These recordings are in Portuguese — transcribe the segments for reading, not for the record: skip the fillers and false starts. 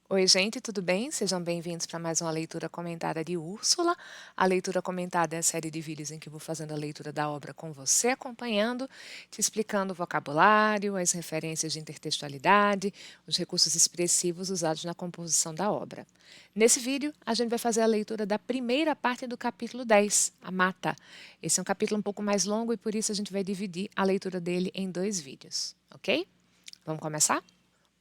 Oi, gente, tudo bem? Sejam bem-vindos para mais uma leitura comentada de Úrsula. A leitura comentada é a série de vídeos em que eu vou fazendo a leitura da obra com você, acompanhando, te explicando o vocabulário, as referências de intertextualidade, os recursos expressivos usados na composição da obra. Nesse vídeo, a gente vai fazer a leitura da primeira parte do capítulo 10, a mata. Esse é um capítulo um pouco mais longo e por isso a gente vai dividir a leitura dele em dois vídeos, ok? Vamos começar?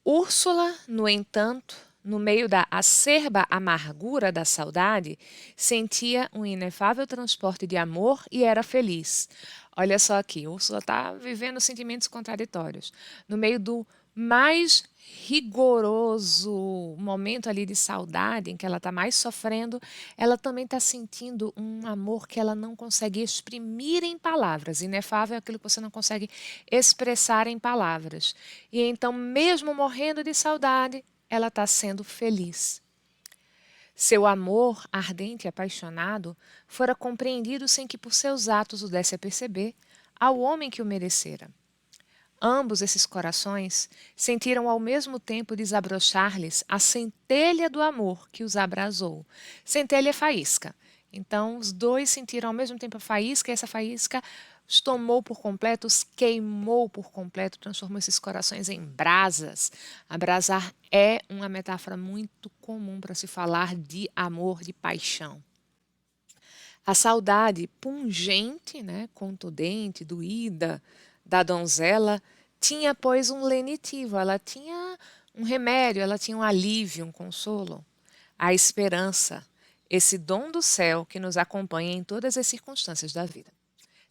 Úrsula, no entanto, no meio da acerba amargura da saudade, sentia um inefável transporte de amor e era feliz. Olha só aqui, Úrsula está vivendo sentimentos contraditórios. No meio do mais rigoroso momento ali de saudade, em que ela está mais sofrendo, ela também está sentindo um amor que ela não consegue exprimir em palavras. Inefável é aquilo que você não consegue expressar em palavras. E então, mesmo morrendo de saudade, ela está sendo feliz. Seu amor ardente e apaixonado fora compreendido sem que por seus atos o desse a perceber ao homem que o merecera. Ambos esses corações sentiram ao mesmo tempo desabrochar-lhes a centelha do amor que os abrasou. Centelha é faísca. Então, os dois sentiram ao mesmo tempo a faísca, e essa faísca os tomou por completo, os queimou por completo, transformou esses corações em brasas. Abrasar é uma metáfora muito comum para se falar de amor, de paixão. A saudade pungente, né, contundente, doída da donzela, tinha, pois, um lenitivo, ela tinha um remédio, ela tinha um alívio, um consolo. A esperança, esse dom do céu que nos acompanha em todas as circunstâncias da vida.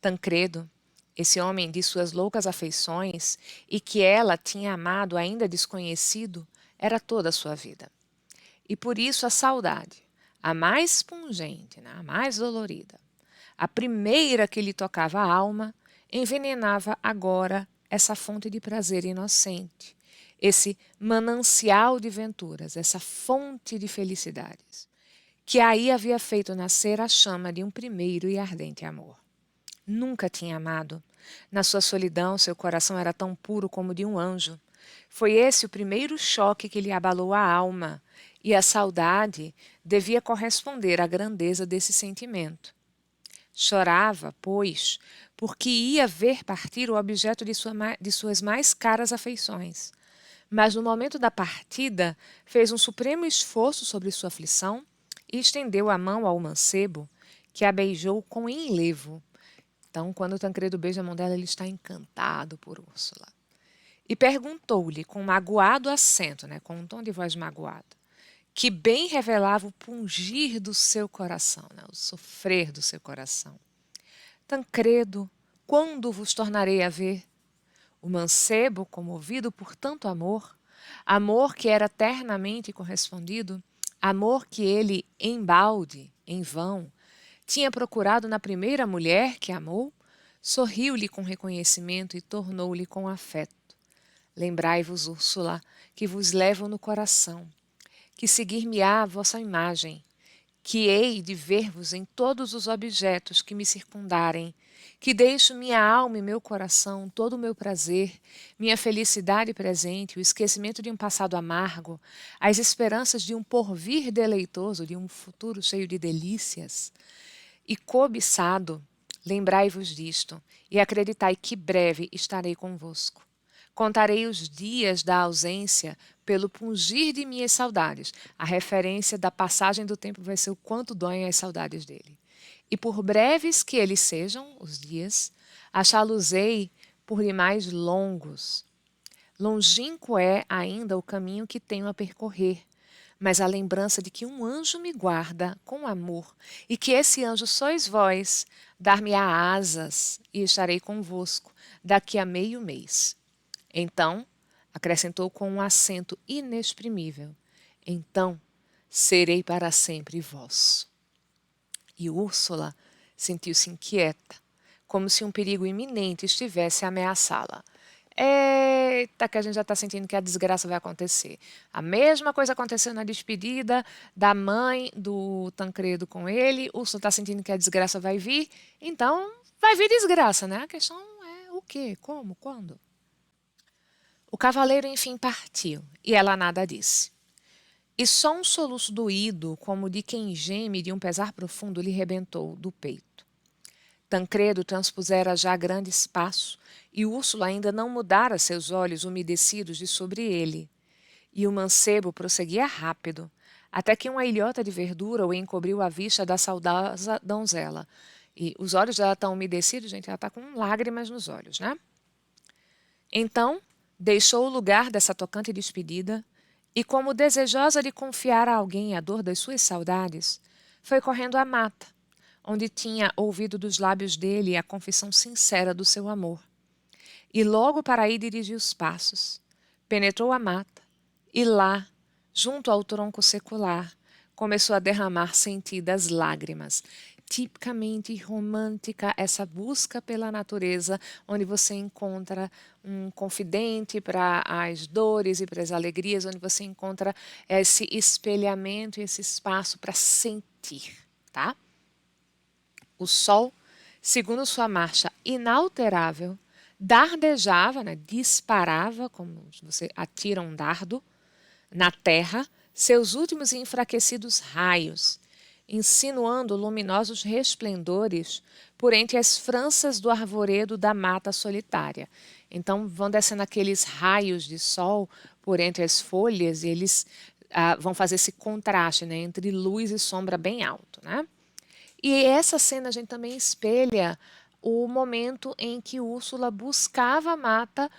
Tancredo, esse homem de suas loucas afeições e que ela tinha amado ainda desconhecido, era toda a sua vida. E por isso a saudade, a mais pungente, né, a mais dolorida, a primeira que lhe tocava a alma, envenenava agora essa fonte de prazer inocente, esse manancial de venturas, essa fonte de felicidades, que aí havia feito nascer a chama de um primeiro e ardente amor. Nunca tinha amado. Na sua solidão, seu coração era tão puro como de um anjo. Foi esse o primeiro choque que lhe abalou a alma, e a saudade devia corresponder à grandeza desse sentimento. Chorava, pois, porque ia ver partir o objeto de suas mais caras afeições. Mas no momento da partida, fez um supremo esforço sobre sua aflição e estendeu a mão ao mancebo, que a beijou com enlevo. Então, quando Tancredo beija a mão dela, ele está encantado por Úrsula. E perguntou-lhe com um magoado acento, né, com um tom de voz magoado, que bem revelava o pungir do seu coração, né, o sofrer do seu coração. Tancredo, quando vos tornarei a ver? O mancebo, comovido por tanto amor, amor que era ternamente correspondido, amor que ele, embalde, em vão, tinha procurado na primeira mulher que amou, sorriu-lhe com reconhecimento e tornou-lhe com afeto. Lembrai-vos, Úrsula, que vos levo no coração, que seguir-me-á a vossa imagem, que hei de ver-vos em todos os objetos que me circundarem, que deixo minha alma e meu coração, todo o meu prazer, minha felicidade presente, o esquecimento de um passado amargo, as esperanças de um porvir deleitoso, de um futuro cheio de delícias. E cobiçado, lembrai-vos disto, e acreditai que breve estarei convosco. Contarei os dias da ausência pelo pungir de minhas saudades. A referência da passagem do tempo vai ser o quanto doem as saudades dele. E por breves que eles sejam, os dias, achá-los-ei por demais longos. Longínquo é ainda o caminho que tenho a percorrer, mas a lembrança de que um anjo me guarda com amor e que esse anjo sois vós, dar-me-á asas e estarei convosco daqui a meio mês. Então, acrescentou com um acento inexprimível, então serei para sempre vosso. E Úrsula sentiu-se inquieta, como se um perigo iminente estivesse a ameaçá-la. Eita, que a gente já está sentindo que a desgraça vai acontecer. A mesma coisa aconteceu na despedida da mãe do Tancredo com ele. Úrsula está sentindo que a desgraça vai vir. Então, vai vir desgraça, né? A questão é o quê? Como? Quando? O cavaleiro enfim partiu, e ela nada disse. E só um soluço doído, como de quem geme de um pesar profundo, lhe rebentou do peito. Tancredo transpusera já grande espaço, e Úrsula ainda não mudara seus olhos umedecidos de sobre ele. E o mancebo prosseguia rápido, até que uma ilhota de verdura o encobriu a vista da saudosa donzela. E os olhos dela estão umedecidos, gente, ela está com lágrimas nos olhos, né? Então, deixou o lugar dessa tocante despedida e, como desejosa de confiar a alguém a dor das suas saudades, foi correndo à mata, onde tinha ouvido dos lábios dele a confissão sincera do seu amor. E logo para aí dirigiu os passos. Penetrou a mata e lá, junto ao tronco secular, começou a derramar sentidas lágrimas. Tipicamente romântica essa busca pela natureza, onde você encontra um confidente para as dores e para as alegrias, onde você encontra esse espelhamento e esse espaço para sentir, tá? O sol, segundo sua marcha inalterável, dardejava, né, disparava, como você atira um dardo, na terra, seus últimos e enfraquecidos raios, insinuando luminosos resplendores por entre as franças do arvoredo da mata solitária. Então, vão descendo aqueles raios de sol por entre as folhas e eles vão fazer esse contraste, né, entre luz e sombra bem alto, né? E essa cena a gente também espelha o momento em que Úrsula buscava a mata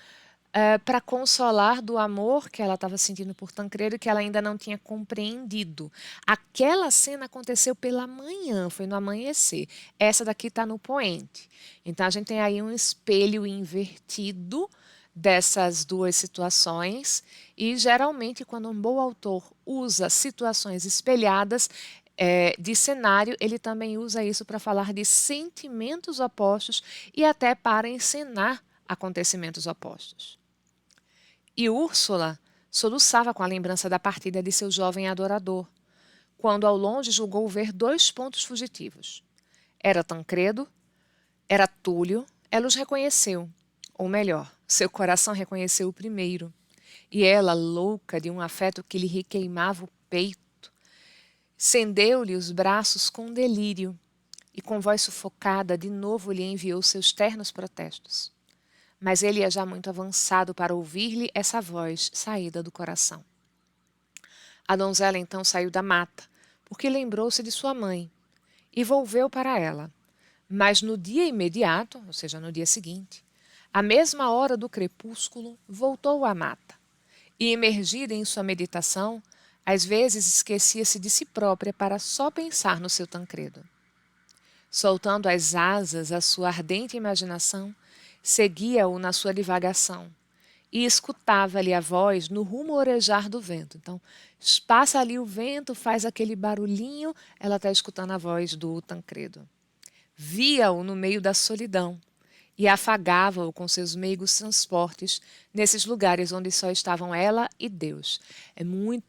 para consolar do amor que ela estava sentindo por Tancredo e que ela ainda não tinha compreendido. Aquela cena aconteceu pela manhã, foi no amanhecer. Essa daqui está no poente. Então a gente tem aí um espelho invertido dessas duas situações e geralmente quando um bom autor usa situações espelhadas de cenário, ele também usa isso para falar de sentimentos opostos e até para encenar acontecimentos opostos. E Úrsula soluçava com a lembrança da partida de seu jovem adorador, quando ao longe julgou ver dois pontos fugitivos. Era Tancredo, era Túlio, ela os reconheceu. Ou melhor, seu coração reconheceu o primeiro. E ela, louca de um afeto que lhe requeimava o peito, cendeu-lhe os braços com delírio e, com voz sufocada, de novo lhe enviou seus ternos protestos. Mas ele ia já muito avançado para ouvir-lhe essa voz saída do coração. A donzela então saiu da mata, porque lembrou-se de sua mãe, e volveu para ela. Mas no dia imediato, ou seja, no dia seguinte, à mesma hora do crepúsculo, voltou à mata. E, imergida em sua meditação, às vezes esquecia-se de si própria para só pensar no seu Tancredo. Soltando as asas à sua ardente imaginação, seguia-o na sua divagação e escutava-lhe a voz no rumorejar do vento. Então, passa ali o vento, faz aquele barulhinho, ela está escutando a voz do Tancredo. Via-o no meio da solidão e afagava-o com seus meigos transportes nesses lugares onde só estavam ela e Deus. É muito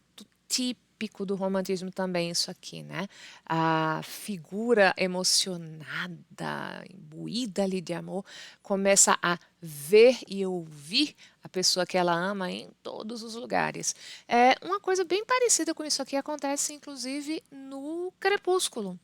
típico do romantismo também isso aqui, né? A figura emocionada, imbuída ali de amor, começa a ver e ouvir a pessoa que ela ama em todos os lugares. É uma coisa bem parecida com isso aqui acontece inclusive no Crepúsculo.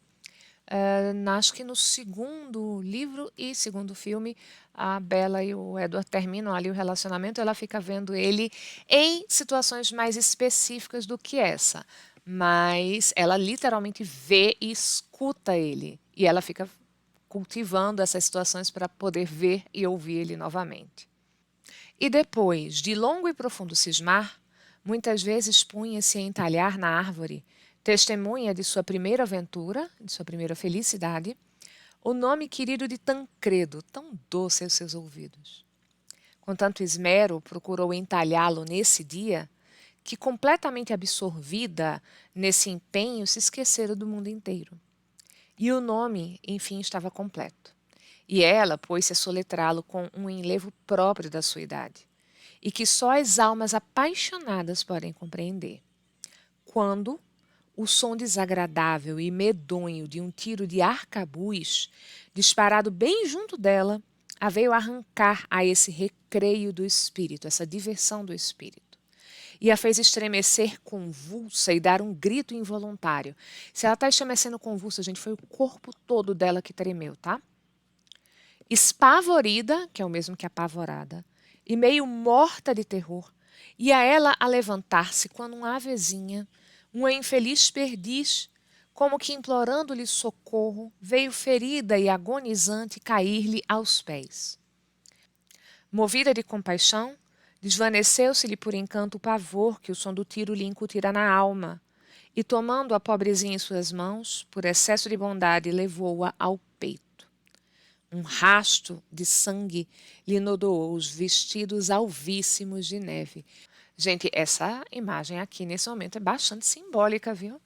Acho que no segundo livro e segundo filme, a Bella e o Edward terminam ali o relacionamento, ela fica vendo ele em situações mais específicas do que essa. Mas ela literalmente vê e escuta ele. E ela fica cultivando essas situações para poder ver e ouvir ele novamente. E depois de longo e profundo cismar, muitas vezes punha-se a entalhar na árvore, testemunha de sua primeira aventura, de sua primeira felicidade, o nome querido de Tancredo, tão doce aos seus ouvidos. Com tanto esmero, procurou entalhá-lo nesse dia, que, completamente absorvida nesse empenho, se esquecera do mundo inteiro. E o nome, enfim, estava completo. E ela pôs-se a soletrá-lo com um enlevo próprio da sua idade, e que só as almas apaixonadas podem compreender. Quando o som desagradável e medonho de um tiro de arcabuz, disparado bem junto dela, a veio arrancar a esse recreio do espírito, essa diversão do espírito. e a fez estremecer convulsa e dar um grito involuntário. Se ela está estremecendo convulsa, gente, foi o corpo todo dela que tremeu, tá? Espavorida, que é o mesmo que apavorada, e meio morta de terror, ia ela a levantar-se quando uma avezinha, uma infeliz perdiz, como que implorando-lhe socorro, veio ferida e agonizante cair-lhe aos pés. Movida de compaixão, desvaneceu-se-lhe por encanto o pavor que o som do tiro lhe incutira na alma, e tomando a pobrezinha em suas mãos, por excesso de bondade, levou-a ao peito. Um rasto de sangue lhe nodoou os vestidos alvíssimos de neve. Gente, essa imagem aqui nesse momento é bastante simbólica, viu?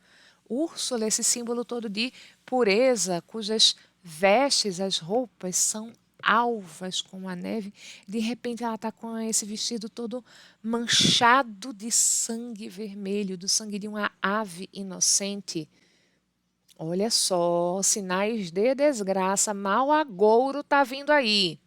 Úrsula, esse símbolo todo de pureza, cujas vestes, as roupas são alvas como a neve. De repente ela está com esse vestido todo manchado de sangue vermelho, do sangue de uma ave inocente. Olha só, sinais de desgraça, mau agouro tá vindo aí.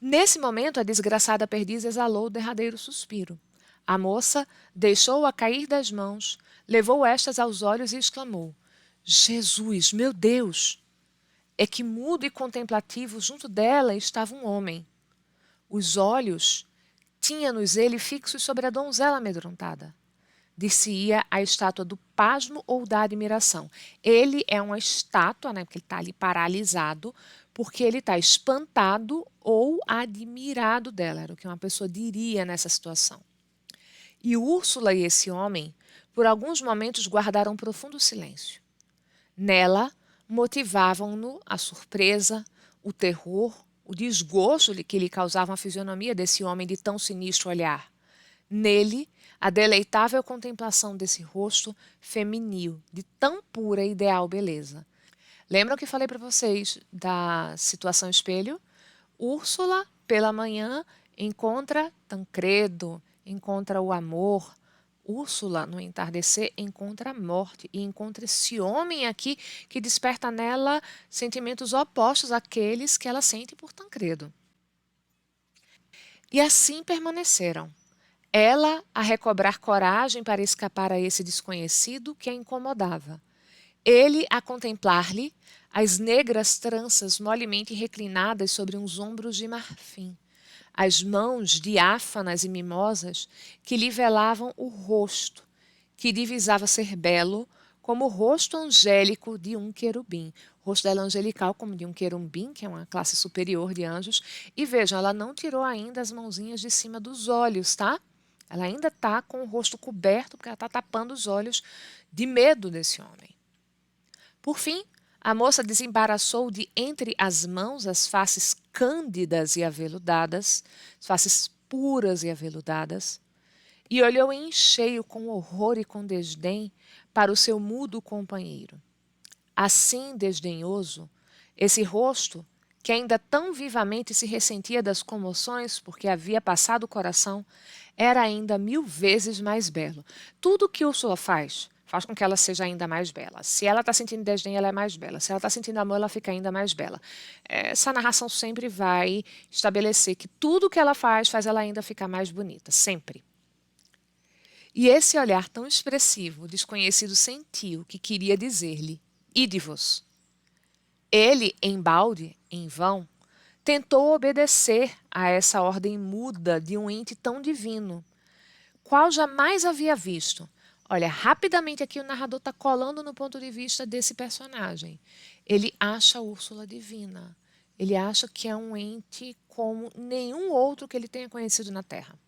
Nesse momento, a desgraçada perdiz exalou o derradeiro suspiro. A moça deixou-a cair das mãos, levou estas aos olhos e exclamou: Jesus, meu Deus! É que mudo e contemplativo junto dela estava um homem. Os olhos tinha-nos ele fixos sobre a donzela amedrontada. Dir-se-ia a estátua do pasmo ou da admiração. Ele é uma estátua, né, porque ele está ali paralisado, porque ele está espantado ou admirado dela, era o que uma pessoa diria nessa situação. E Úrsula e esse homem, por alguns momentos, guardaram profundo silêncio. Nela, motivavam-no a surpresa, o terror, o desgosto que lhe causava a fisionomia desse homem de tão sinistro olhar. Nele, a deleitável contemplação desse rosto feminil, de tão pura e ideal beleza. Lembram que falei para vocês da situação espelho? Úrsula, pela manhã, encontra Tancredo, encontra o amor. Úrsula, no entardecer, encontra a morte e encontra esse homem aqui que desperta nela sentimentos opostos àqueles que ela sente por Tancredo. E assim permaneceram. Ela a recobrar coragem para escapar a esse desconhecido que a incomodava. Ele a contemplar-lhe as negras tranças molemente reclinadas sobre uns ombros de marfim, as mãos diáfanas e mimosas que lhe velavam o rosto, que divisava ser belo como o rosto angélico de um querubim. O rosto dela é angelical como de um querubim, que é uma classe superior de anjos. E vejam, ela não tirou ainda as mãozinhas de cima dos olhos, tá? Ela ainda está com o rosto coberto, porque ela está tapando os olhos de medo desse homem. Por fim, a moça desembaraçou de entre as mãos as faces cândidas e aveludadas, as faces puras e aveludadas, e olhou em cheio com horror e com desdém para o seu mudo companheiro. Assim desdenhoso, esse rosto, que ainda tão vivamente se ressentia das comoções porque havia passado o coração, era ainda 1000 vezes mais belo. Tudo que Úrsula faz com que ela seja ainda mais bela. Se ela está sentindo desdém, ela é mais bela. Se ela está sentindo amor, ela fica ainda mais bela. Essa narração sempre vai estabelecer que tudo que ela faz ela ainda ficar mais bonita, sempre. E esse olhar tão expressivo, o desconhecido sentiu que queria dizer-lhe: Ide-vos. Ele, embalde, em vão, tentou obedecer a essa ordem muda de um ente tão divino, qual jamais havia visto. Olha, rapidamente aqui o narrador está colando no ponto de vista desse personagem. Ele acha a Úrsula divina. Ele acha que é um ente como nenhum outro que ele tenha conhecido na Terra.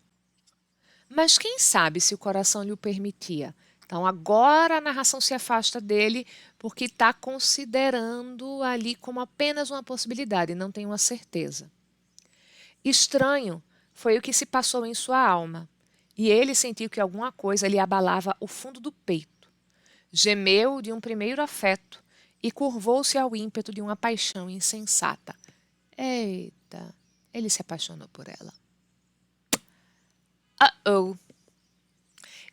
Mas quem sabe se o coração lhe o permitia? Então agora a narração se afasta dele porque está considerando ali como apenas uma possibilidade, não tem uma certeza. Estranho foi o que se passou em sua alma, e ele sentiu que alguma coisa lhe abalava o fundo do peito. Gemeu de um primeiro afeto e curvou-se ao ímpeto de uma paixão insensata. Eita, ele se apaixonou por ela. Uh-oh!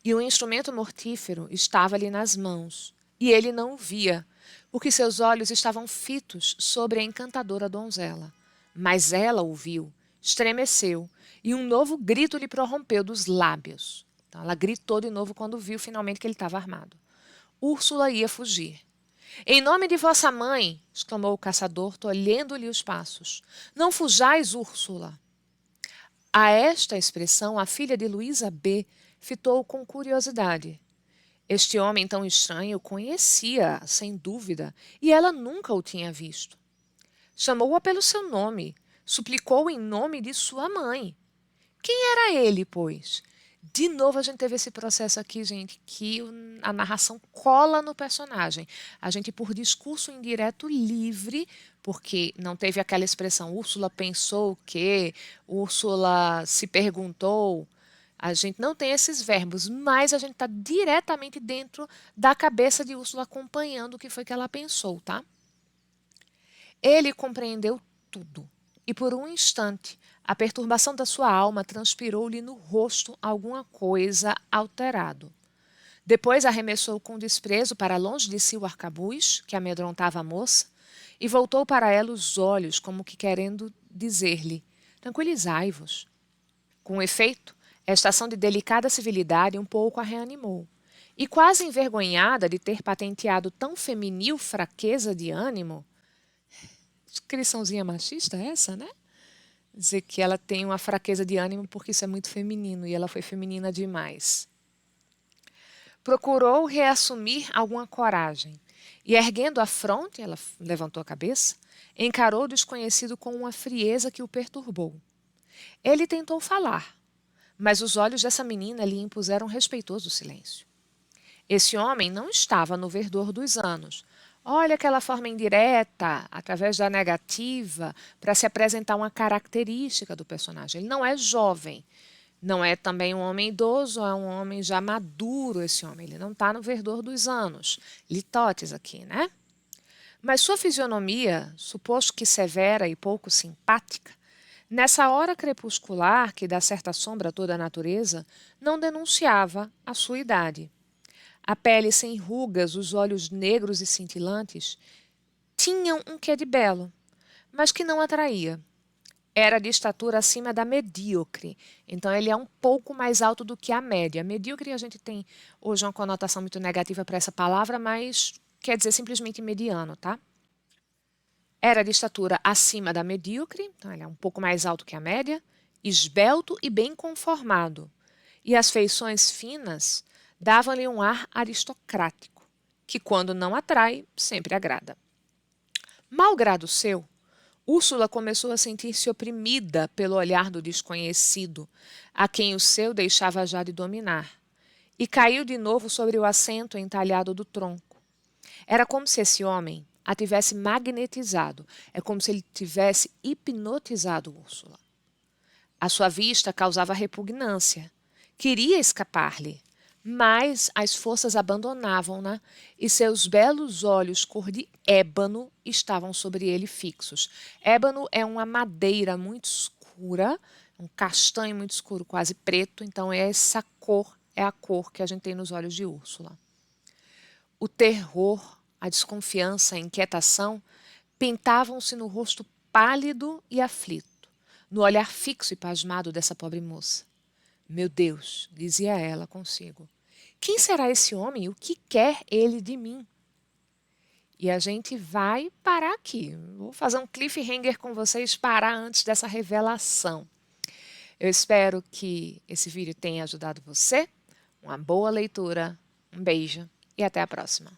E o instrumento mortífero estava-lhe nas mãos, e ele não o via, porque seus olhos estavam fitos sobre a encantadora donzela. Mas ela o viu, estremeceu, e um novo grito lhe prorrompeu dos lábios. Então, ela gritou de novo quando viu finalmente que ele estava armado. Úrsula ia fugir. Em nome de vossa mãe, exclamou o caçador, tolhendo-lhe os passos. Não fujais, Úrsula. A esta expressão, a filha de Luísa B. fitou com curiosidade. Este homem tão estranho conhecia, sem dúvida, e ela nunca o tinha visto. Chamou-a pelo seu nome, suplicou em nome de sua mãe. Quem era ele, pois? De novo a gente teve esse processo aqui, gente, que a narração cola no personagem. A gente, por discurso indireto livre, porque não teve aquela expressão Úrsula pensou que, Úrsula se perguntou. A gente não tem esses verbos, mas a gente está diretamente dentro da cabeça de Úrsula acompanhando o que foi que ela pensou, tá? Ele compreendeu tudo, e por um instante a perturbação da sua alma transpirou-lhe no rosto alguma coisa alterado. Depois arremessou com desprezo para longe de si o arcabuz, que amedrontava a moça, e voltou para ela os olhos, como que querendo dizer-lhe: tranquilizai-vos. Com efeito, esta ação de delicada civilidade um pouco a reanimou. E quase envergonhada de ter patenteado tão feminil fraqueza de ânimo, descriçãozinha machista essa, né? Dizer que ela tem uma fraqueza de ânimo porque isso é muito feminino e ela foi feminina demais. Procurou reassumir alguma coragem e, erguendo a fronte, ela levantou a cabeça, encarou o desconhecido com uma frieza que o perturbou. Ele tentou falar, mas os olhos dessa menina lhe impuseram respeitoso silêncio. Esse homem não estava no verdor dos anos. Olha aquela forma indireta, através da negativa, para se apresentar uma característica do personagem. Ele não é jovem, não é também um homem idoso, é um homem já maduro esse homem. Ele não está no verdor dos anos. Litotes aqui, né? Mas sua fisionomia, suposto que severa e pouco simpática, nessa hora crepuscular que dá certa sombra a toda a natureza, não denunciava a sua idade. A pele sem rugas, os olhos negros e cintilantes, tinham um quê de belo, mas que não atraía. Era de estatura acima da medíocre, então ele é um pouco mais alto do que a média. Medíocre a gente tem hoje uma conotação muito negativa para essa palavra, mas quer dizer simplesmente mediano, tá? Era de estatura acima da medíocre, então ele é um pouco mais alto que a média, esbelto e bem conformado. E as feições finas davam-lhe um ar aristocrático, que quando não atrai, sempre agrada. Malgrado seu, Úrsula começou a sentir-se oprimida pelo olhar do desconhecido, a quem o seu deixava já de dominar, e caiu de novo sobre o assento entalhado do tronco. Era como se esse homem a tivesse magnetizado, é como se ele tivesse hipnotizado Úrsula. A sua vista causava repugnância. Queria escapar-lhe, mas as forças abandonavam-na e seus belos olhos cor de ébano estavam sobre ele fixos. Ébano é uma madeira muito escura, um castanho muito escuro, quase preto, então essa cor é a cor que a gente tem nos olhos de Úrsula. O terror, a desconfiança, a inquietação pintavam-se no rosto pálido e aflito, no olhar fixo e pasmado dessa pobre moça. Meu Deus, dizia ela consigo, quem será esse homem? O que quer ele de mim? E a gente vai parar aqui. Vou fazer um cliffhanger com vocês, parar antes dessa revelação. Eu espero que esse vídeo tenha ajudado você. Uma boa leitura, um beijo e até a próxima.